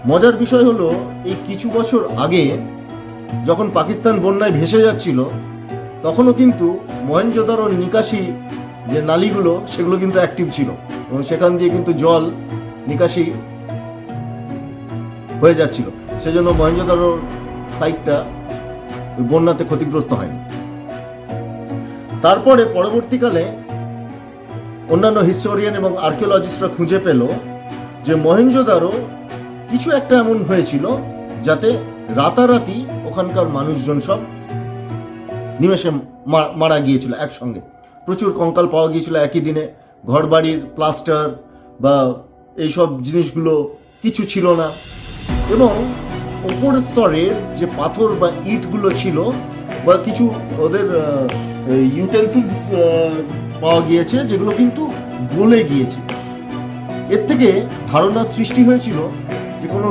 মজার বিষয় হলো এই কিছু বছর আগে যখন পাকিস্তান বন্যায় ভেসে যাচ্ছিল তখনও কিন্তু মহেঞ্জোদারোর নিকাশি যে নালীগুলো সেগুলো কিন্তু অ্যাক্টিভ ছিল এবং সেখান দিয়ে কিন্তু জল নিকাশি হয়ে যাচ্ছিল, সেজন্য মহেঞ্জোদারোর সাইটটা বন্যাতে ক্ষতিগ্রস্ত হয়নি। তারপরে পরবর্তীকালে অন্যান্য হিস্টোরিয়ান এবং আর্কিওলজিস্টরা খুঁজে পেল যে মহেঞ্জোদারো কিছু একটা এমন হয়েছিল যাতে রাতারাতি ওখানকার মানুষজন সব নিমেষে মারা গিয়েছিল একসঙ্গে। প্রচুর কঙ্কাল পাওয়া গিয়েছিল একই দিনে, ঘরবাড়ির প্লাস্টার বা এইসব জিনিসগুলো কিছু ছিল না, এবং ওপর স্তরের যে পাথর বা ইটগুলো ছিল বা কিছু ওদের ইউটেন্সিলস পাওয়া গিয়েছে যেগুলো কিন্তু গলে গিয়েছে। এর থেকে ধারণা সৃষ্টি হয়েছিল যে কোনো